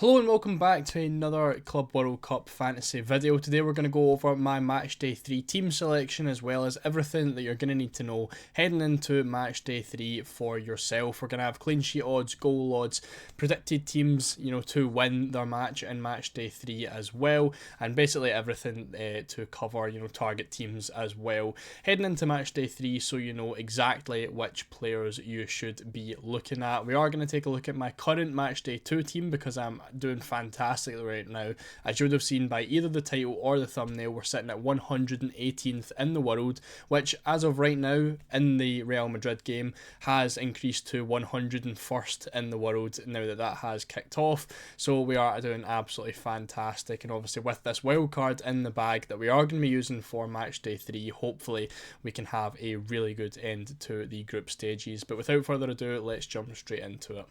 Hello and welcome back to another Club World Cup fantasy video. Today we're going to go over my Matchday 3 team selection as well as everything that you're going to need to know heading into Matchday 3 for yourself. We're going to have clean sheet odds, goal odds, predicted teams, to win their match in Matchday 3 as well, and basically everything to cover, target teams as well. Heading into Matchday 3 so you know exactly which players you should be looking at. We are going to take a look at my current Matchday 2 team because I'm doing fantastically right now. As you would have seen by either the title or the thumbnail, we're sitting at 118th in the world, which as of right now in the Real Madrid game has increased to 101st in the world now that that has kicked off. So we are doing absolutely fantastic, and obviously with this wildcard in the bag that we are going to be using for Matchday 3, hopefully we can have a really good end to the group stages. But without further ado, let's jump straight into it.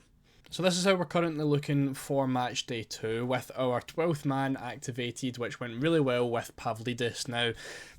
So this is how we're currently looking for Matchday 2 with our 12th man activated, which went really well with Pavlidis. Now,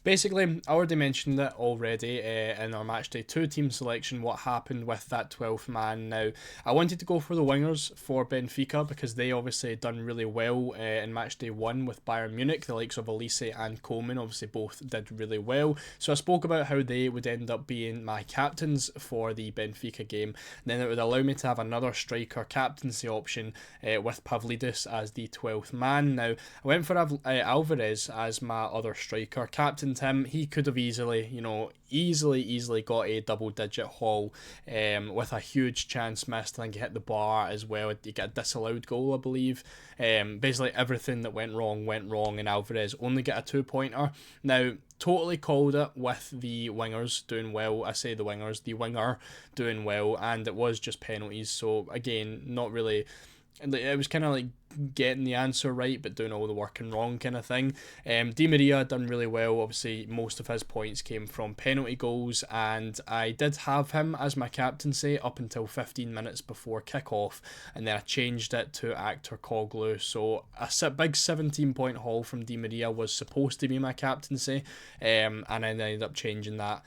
basically, I already mentioned it already in our Matchday 2 team selection, what happened with that 12th man. Now, I wanted to go for the wingers for Benfica because they obviously done really well in Matchday 1 with Bayern Munich. The likes of Elise and Coleman obviously both did really well. So I spoke about how they would end up being my captains for the Benfica game. Then it would allow me to have another striker captaincy option with Pavlidis as the 12th man. Now, I went for Alvarez as my other striker, captained him. He could have easily got a double-digit haul with a huge chance missed. I think he hit the bar as well. He got a disallowed goal, I believe. Basically, everything that went wrong, and Alvarez only got a 2-pointer. Now, totally called it with the wingers doing well. I say the wingers, the winger doing well, and it was just penalties. So again, not really. It was kind of like getting the answer right but doing all the work and wrong kind of thing. Di Maria done really well. Obviously most of his points came from penalty goals, and I did have him as my captaincy up until 15 minutes before kick-off, and then I changed it to Actor Koglu. So a big 17-point haul from Di Maria was supposed to be my captaincy, and I ended up changing that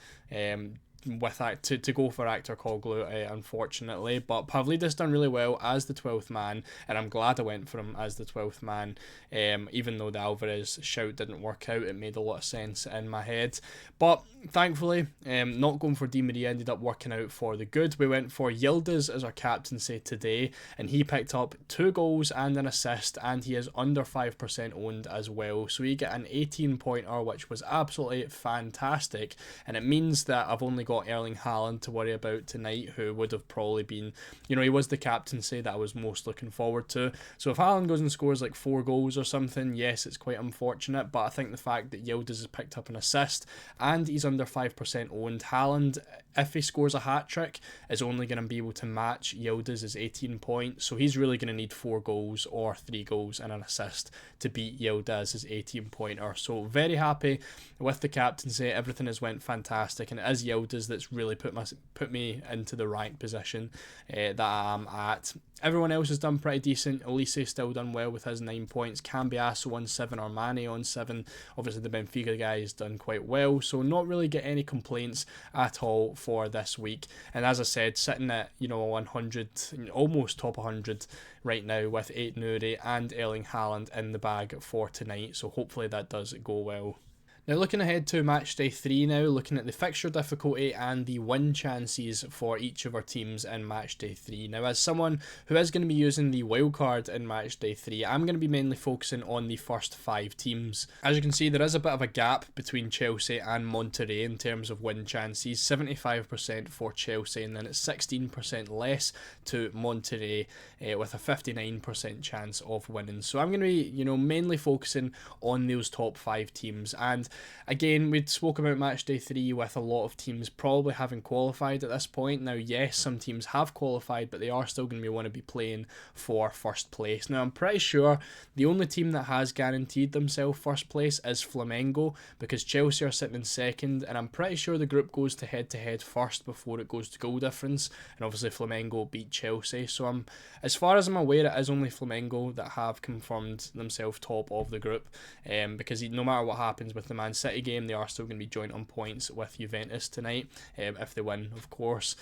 with that to go for Actor Koglu, unfortunately. But Pavlidis done really well as the 12th man, and I'm glad I went for him as the 12th man. Even though the Alvarez shout didn't work out, it made a lot of sense in my head. But thankfully, not going for Di Maria ended up working out for the good. We went for Yildiz as our captaincy today, and he picked up 2 goals and an assist, and he is under 5% owned as well. So you get an 18-pointer, which was absolutely fantastic, and it means that I've only got Erling Haaland to worry about tonight, who would have probably been, he was the captaincy that I was most looking forward to. So if Haaland goes and scores like 4 goals or something, yes, it's quite unfortunate, but I think the fact that Yildiz has picked up an assist and he's under 5% owned, Haaland, if he scores a hat-trick, is only going to be able to match Yildiz's 18 points, so he's really going to need 4 goals or 3 goals and an assist to beat Yildiz's 18-pointer. So very happy with the captaincy. Everything has went fantastic, and it is Yildiz that's really put me into the right position that I am at. Everyone else has done pretty decent. Elise still done well with his 9 points. Cambiasso on 7, or Mane on 7. Obviously the Benfica guy has done quite well, so not really get any complaints at all for this week. And as I said, sitting at 100, almost top 100 right now with 8 Nuri and Erling Haaland in the bag for tonight, so hopefully that does go well. Now looking ahead to Matchday 3 now, looking at the fixture difficulty and the win chances for each of our teams in Matchday 3. Now as someone who is going to be using the wildcard in Matchday 3, I'm going to be mainly focusing on the first 5 teams. As you can see, there is a bit of a gap between Chelsea and Monterrey in terms of win chances. 75% for Chelsea, and then it's 16% less to Monterrey with a 59% chance of winning. So I'm going to be mainly focusing on those top 5 teams. And again, we spoke about Matchday 3 with a lot of teams probably having qualified at this point. Now, yes, some teams have qualified, but they are still going to want to be playing for first place. Now, I'm pretty sure the only team that has guaranteed themselves first place is Flamengo, because Chelsea are sitting in second, and I'm pretty sure the group goes to head-to-head first before it goes to goal difference, and obviously Flamengo beat Chelsea. So as far as I'm aware, it is only Flamengo that have confirmed themselves top of the group, because no matter what happens with the Man City game, they are still going to be joint on points with Juventus tonight, if they win, of course.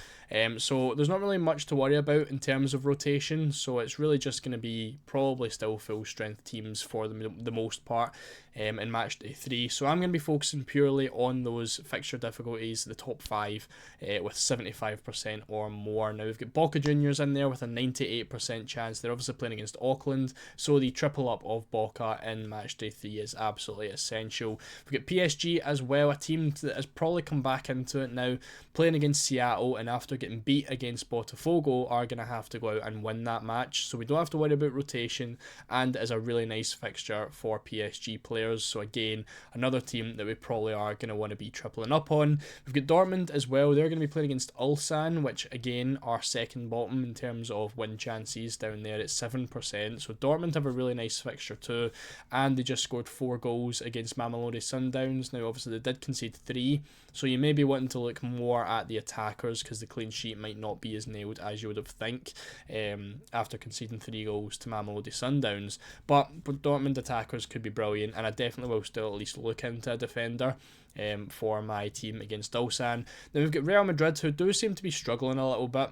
So there's not really much to worry about in terms of rotation, so it's really just going to be probably still full strength teams for the most part in Matchday 3. So I'm going to be focusing purely on those fixture difficulties, the top 5 with 75% or more. Now we've got Boca Juniors in there with a 98% chance. They're obviously playing against Auckland, so the triple up of Boca in Matchday 3 is absolutely essential. We've got PSG as well, a team that has probably come back into it now, playing against Seattle, and after getting beat against Botafogo are going to have to go out and win that match, so we don't have to worry about rotation, and it is a really nice fixture for PSG players. So again, another team that we probably are going to want to be tripling up on. We've got Dortmund as well. They're going to be playing against Ulsan, which again are second bottom in terms of win chances down there at 7%. So Dortmund have a really nice fixture too, and they just scored 4 goals against Mamelodi Sundowns. Now obviously they did concede 3, so you may be wanting to look more at the attackers because the clean sheet might not be as nailed as you would have think after conceding 3 goals to Mamelodi Sundowns. But Dortmund attackers could be brilliant, and I definitely will still at least look into a defender for my team against Ulsan. Then we've got Real Madrid, who do seem to be struggling a little bit.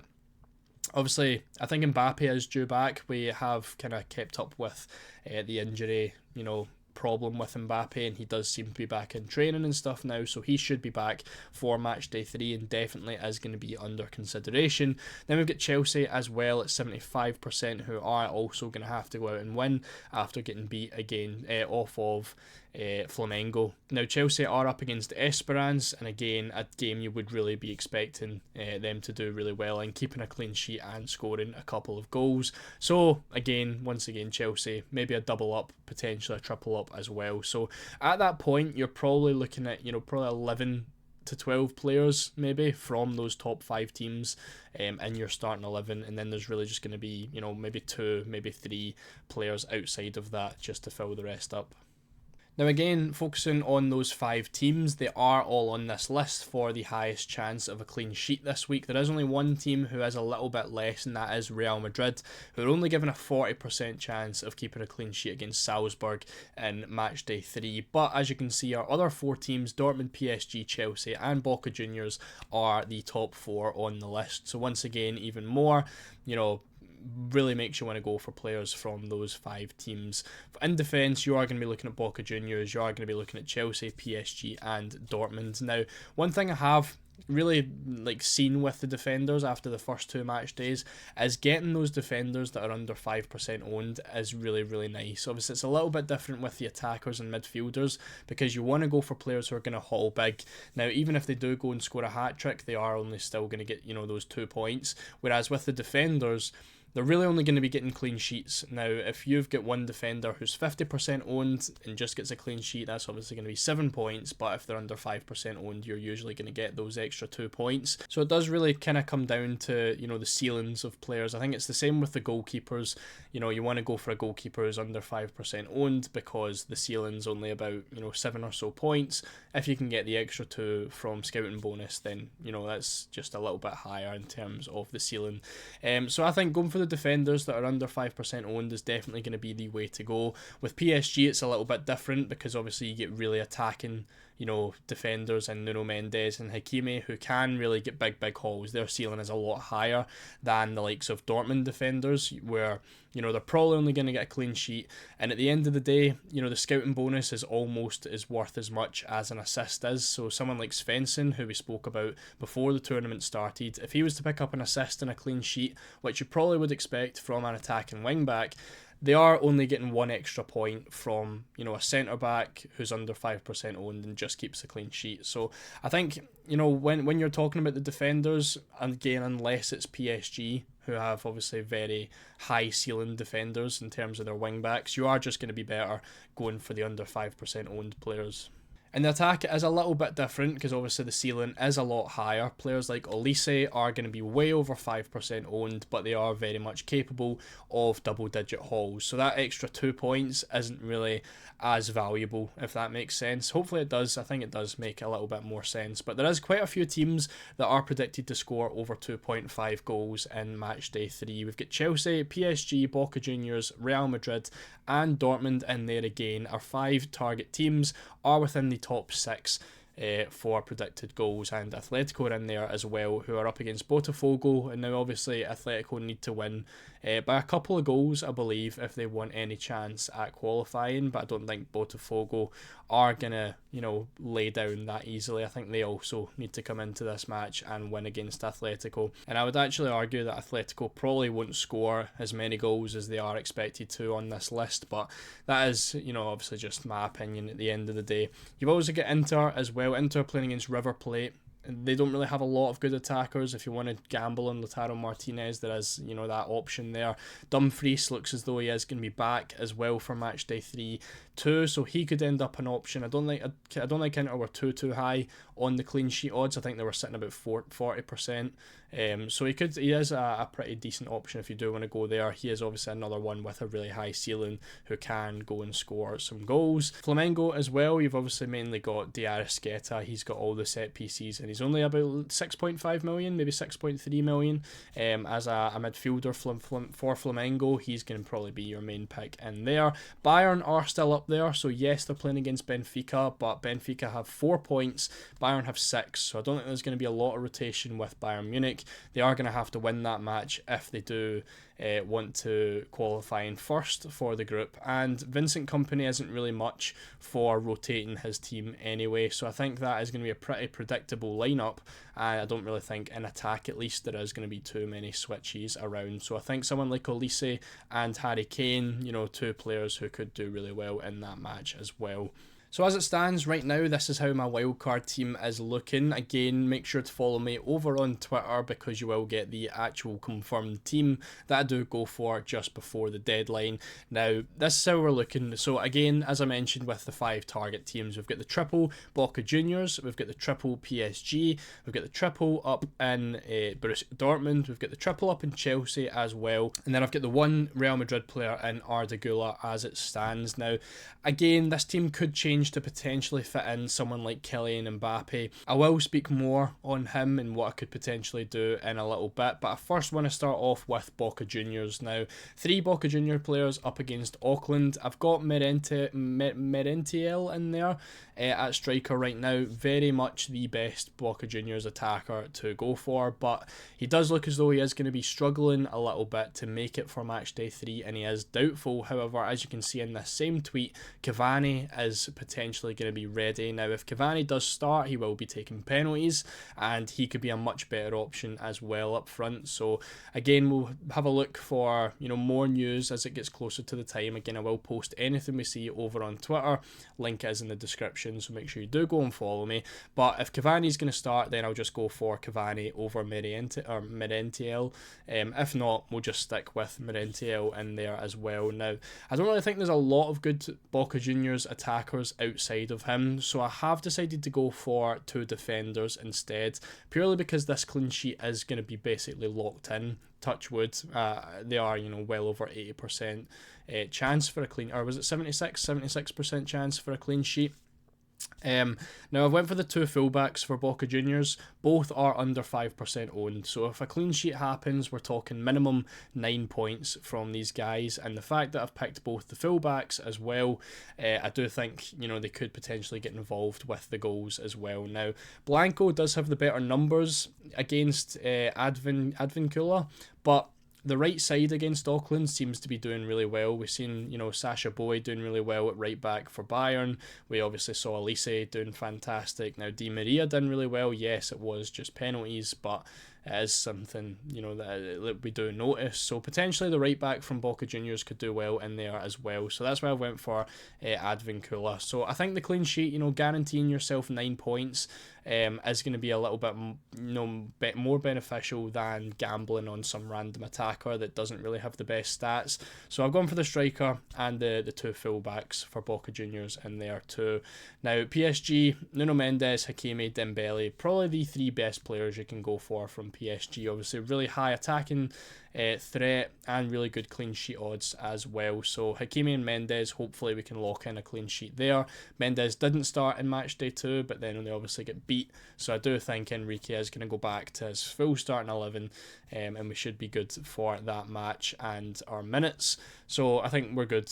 Obviously, I think Mbappe is due back. We have kind of kept up with the injury, problem with Mbappe, and he does seem to be back in training and stuff now, so he should be back for Matchday 3 and definitely is going to be under consideration. Then we've got Chelsea as well at 75%, who are also going to have to go out and win after getting beat again off of Flamengo. Now Chelsea are up against Esperance, and again a game you would really be expecting them to do really well in, keeping a clean sheet and scoring a couple of goals. So again, once again, Chelsea maybe a double up, potentially a triple up as well. So at that point you're probably looking at probably 11 to 12 players maybe from those top 5 teams in your starting 11, and then there's really just going to be maybe 2, maybe 3 players outside of that just to fill the rest up. Now again, focusing on those 5 teams, they are all on this list for the highest chance of a clean sheet this week. There is only one team who has a little bit less, and that is Real Madrid, who are only given a 40% chance of keeping a clean sheet against Salzburg in Matchday 3. But as you can see, our other 4 teams, Dortmund, PSG, Chelsea and Boca Juniors, are the top 4 on the list. So once again, even more, really makes you want to go for players from those 5 teams. In defence, you are going to be looking at Boca Juniors, you are going to be looking at Chelsea, PSG and Dortmund. Now, one thing I have really seen with the defenders after the first 2 match days is getting those defenders that are under 5% owned is really, really nice. Obviously it's a little bit different with the attackers and midfielders because you want to go for players who are going to haul big. Now even if they do go and score a hat-trick, they are only still going to get those 2 points, whereas with the defenders, they're really only going to be getting clean sheets. Now, if you've got one defender who's 50% owned and just gets a clean sheet, that's obviously going to be 7 points, but if they're under 5% owned, you're usually going to get those extra 2 points. So it does really kind of come down to, the ceilings of players. I think it's the same with the goalkeepers. You want to go for a goalkeeper who's under 5% owned because the ceiling's only about, 7 or so points. If you can get the extra 2 from scouting bonus, then, that's just a little bit higher in terms of the ceiling. So I think going for the defenders that are under 5% owned is definitely going to be the way to go. With PSG, it's a little bit different because obviously you get really attacking, defenders and Nuno Mendes and Hakimi who can really get big hauls. Their ceiling is a lot higher than the likes of Dortmund defenders where, they're probably only going to get a clean sheet. And at the end of the day, the scouting bonus is almost as worth as much as an assist is. So someone like Svensson, who we spoke about before the tournament started, if he was to pick up an assist and a clean sheet, which you probably would expect from an attacking wing back, they are only getting 1 extra point from, a centre-back who's under 5% owned and just keeps a clean sheet. So I think, when you're talking about the defenders, again, unless it's PSG, who have obviously very high ceiling defenders in terms of their wing-backs, you are just going to be better going for the under 5% owned players. In the attack, it is a little bit different because obviously the ceiling is a lot higher. Players like Olise are going to be way over 5% owned, but they are very much capable of double-digit hauls. So that extra 2 points isn't really as valuable, if that makes sense. Hopefully it does. I think it does make a little bit more sense. But there is quite a few teams that are predicted to score over 2.5 goals in Matchday 3. We've got Chelsea, PSG, Boca Juniors, Real Madrid and Dortmund in there again. Our 5 target teams are within the top 6 for predicted goals, and Atletico are in there as well, who are up against Botafogo, and now obviously Atletico need to win by a couple of goals, I believe, if they want any chance at qualifying, but I don't think Botafogo are going to, lay down that easily. I think they also need to come into this match and win against Atletico, and I would actually argue that Atletico probably won't score as many goals as they are expected to on this list, but that is, obviously just my opinion at the end of the day. You've also got Inter as well. Inter playing against River Plate. They don't really have a lot of good attackers. If you want to gamble on Lautaro Martinez, there is, that option there. Dumfries looks as though he is going to be back as well for Matchday 3 too, so he could end up an option. I don't think Inter were too high on the clean sheet odds. I think they were sitting about 40%. So he is a pretty decent option if you do want to go there. He is obviously another one with a really high ceiling who can go and score some goals. Flamengo as well, you've obviously mainly got De Arrascaeta. He's got all the set pieces and he's only about 6.5 million, maybe 6.3 million. As a midfielder for Flamengo, he's going to probably be your main pick in there. Bayern are still up there, so yes, they're playing against Benfica, but Benfica have 4 points, Bayern have 6, so I don't think there's going to be a lot of rotation with Bayern Munich. They are going to have to win that match if they do want to qualify in first for the group, and Vincent Kompany isn't really much for rotating his team anyway, so I think that is going to be a pretty predictable lineup, and I don't really think in attack at least there is going to be too many switches around. So I think someone like Olise and Harry Kane, 2 players who could do really well in that match as well. So as it stands right now, this is how my wildcard team is looking. Again, make sure to follow me over on Twitter because you will get the actual confirmed team that I do go for just before the deadline. Now, this is how we're looking. So again, as I mentioned with the 5 target teams, we've got the triple Boca Juniors, we've got the triple PSG, we've got the triple up in Borussia Dortmund, we've got the triple up in Chelsea as well, and then I've got the 1 Real Madrid player in Arda Güler as it stands. Now, again, this team could change to potentially fit in someone like Kylian Mbappe. I will speak more on him and what I could potentially do in a little bit, but I first want to start off with Boca Juniors. Now, 3 Boca Junior players up against Auckland. I've got Merentiel in there at striker right now. Very much the best Boca Juniors attacker to go for, but he does look as though he is going to be struggling a little bit to make it for Matchday 3, and he is doubtful. However, as you can see in this same tweet, Cavani is potentially going to be ready. Now, if Cavani does start, he will be taking penalties, and he could be a much better option as well up front. So again, we'll have a look for more news as it gets closer to the time. Again, I will post anything we see over on Twitter. Link is in the description, so make sure you do go and follow me. But if Cavani's going to start, then I'll just go for Cavani over Merentiel. If not, we'll just stick with Merentiel in there as well. Now, I don't really think there's a lot of good Boca Juniors attackers outside of him, so I have decided to go for 2 defenders instead, purely because this clean sheet is going to be basically locked in. Touch wood, they are well over 80% chance for a clean, or was it 76% chance for a clean sheet. Now, I've went for the 2 fullbacks for Boca Juniors. Both are under 5% owned, so if a clean sheet happens, we're talking minimum 9 points from these guys, and the fact that I've picked both the fullbacks as well, I do think they could potentially get involved with the goals as well. Now, Blanco does have the better numbers against Advincula, but the right side against Auckland seems to be doing really well. We've seen, Sasha Boy doing really well at right back for Bayern. We obviously saw Olise doing fantastic. Now, Di Maria done really well. Yes, it was just penalties, but it is something, that we do notice. So potentially the right back from Boca Juniors could do well in there as well. So that's why I went for Advincula. So I think the clean sheet, guaranteeing yourself 9 points is going to be a little bit more beneficial than gambling on some random attacker that doesn't really have the best stats. So I've gone for the striker and the 2 fullbacks for Boca Juniors in there too. Now, PSG, Nuno Mendes, Hakimi, Dembele, probably the 3 best players you can go for from PSG. Obviously, really high attacking threat and really good clean sheet odds as well. So Hakimi and Mendes, hopefully we can lock in a clean sheet there. Mendes didn't start in match day 2, but then they obviously get beat, so I do think Enrique is going to go back to his full starting 11, and we should be good for that match and our minutes. So I think we're good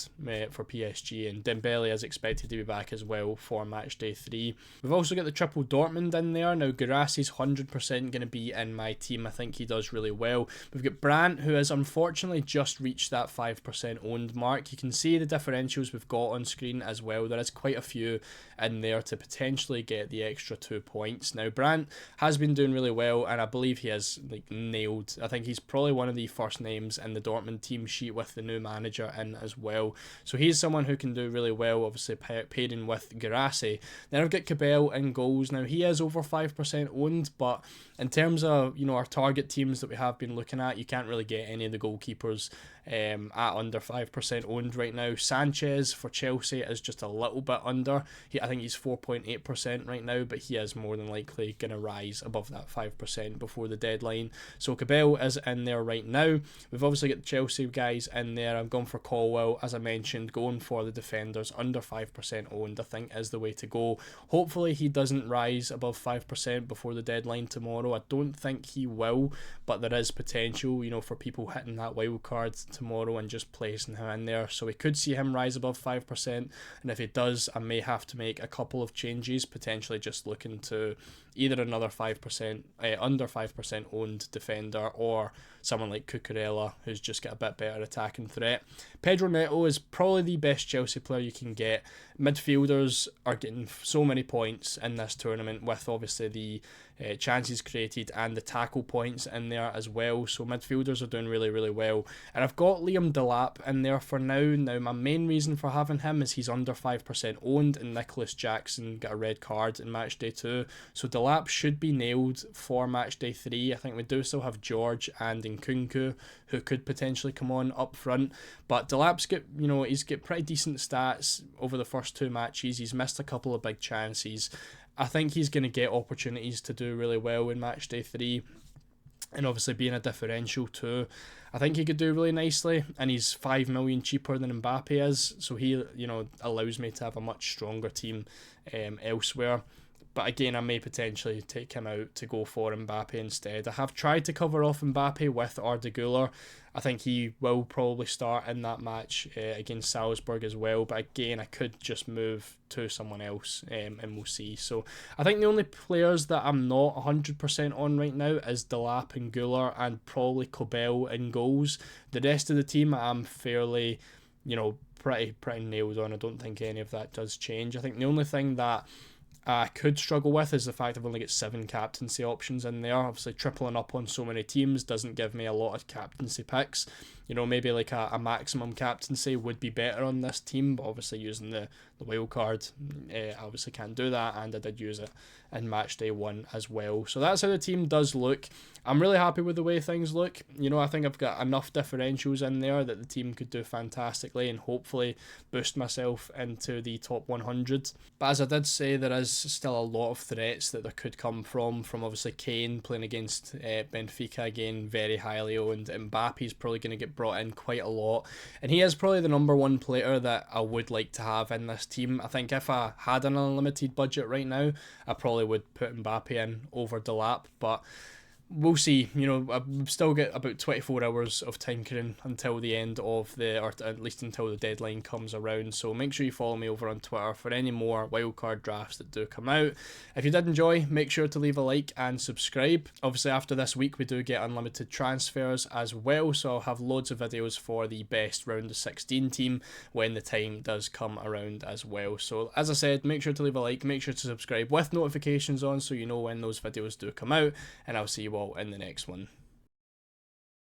for PSG, and Dembele is expected to be back as well for match day 3. We've also got the triple Dortmund in there. Now Guirassi's 100% going to be in my team. I think he does really well. We've got Brandt, who has unfortunately just reached that 5% owned mark. You can see the differentials we've got on screen as well. There is quite a few in there to potentially get the extra 2 points. Now Brandt has been doing really well, and I believe he has nailed. I think he's probably one of the first names in the Dortmund team sheet with the new manager in as well. So he's someone who can do really well, obviously pairing with Guirassy. Then I've got Cabell in goals. Now he is over 5% owned, but in terms of our target teams that we have been looking at, you can't really get any of the goalkeepers at under 5% owned right now. Sanchez for Chelsea is just a little bit under. I think he's 4.8% right now, but he is more than likely going to rise above that 5% before the deadline. So Cabell is in there right now. We've obviously got the Chelsea guys in there. I'm going for Colwell, as I mentioned, going for the defenders under 5% owned, I think is the way to go. Hopefully he doesn't rise above 5% before the deadline tomorrow. I don't think he will, but there is potential, for people hitting that wild card tomorrow and just placing him in there. So we could see him rise above 5%, and if he does, I may have to make a couple of changes, potentially just looking to either another 5%, under 5% owned defender, or someone like Cucurella, who's just got a bit better attacking threat. Pedro Neto is probably the best Chelsea player you can get. Midfielders are getting so many points in this tournament, with obviously the chances created and the tackle points in there as well. So midfielders are doing really, really well. And I've got Liam Delap in there for now. Now, my main reason for having him is he's under 5% owned, and Nicholas Jackson got a red card in match day 2. So Delap should be nailed for match day 3. I think we do still have George and Nkunku, who could potentially come on up front. But Delap's got, he's got pretty decent stats over the first 2 matches. He's missed a couple of big chances. I think he's going to get opportunities to do really well in match day 3. And obviously being a differential too, I think he could do really nicely, and he's 5 million cheaper than Mbappe is, so he allows me to have a much stronger team elsewhere. But again, I may potentially take him out to go for Mbappe instead. I have tried to cover off Mbappe with Arda Güler. I think he will probably start in that match against Salzburg as well. But again, I could just move to someone else, and we'll see. So I think the only players that I'm not 100% on right now is Delap and Güler, and probably Kobel in goals. The rest of the team I'm fairly, pretty nailed on. I don't think any of that does change. I think the only thing that I could struggle with is the fact I've only got 7 captaincy options in there. Obviously, tripling up on so many teams doesn't give me a lot of captaincy picks. Maybe like a maximum captaincy would be better on this team, but obviously using the wild card, I obviously can't do that, and I did use it in match day 1 as well. So that's how the team does look. I'm really happy with the way things look. I think I've got enough differentials in there that the team could do fantastically and hopefully boost myself into the top 100. But as I did say, there is still a lot of threats that there could come from obviously Kane playing against Benfica again, very highly owned. Mbappe's probably going to get brought in quite a lot, and he is probably the number 1 player that I would like to have in this team. I think if I had an unlimited budget right now, I probably would put Mbappe in over Delap, but we'll see. I've still got about 24 hours of tinkering until the end of or at least until the deadline comes around. So make sure you follow me over on Twitter for any more wildcard drafts that do come out. If you did enjoy, make sure to leave a like and subscribe. Obviously, after this week, we do get unlimited transfers as well. So I'll have loads of videos for the best round of 16 team when the time does come around as well. So as I said, make sure to leave a like, make sure to subscribe with notifications on so you know when those videos do come out, and I'll see you all in the next one.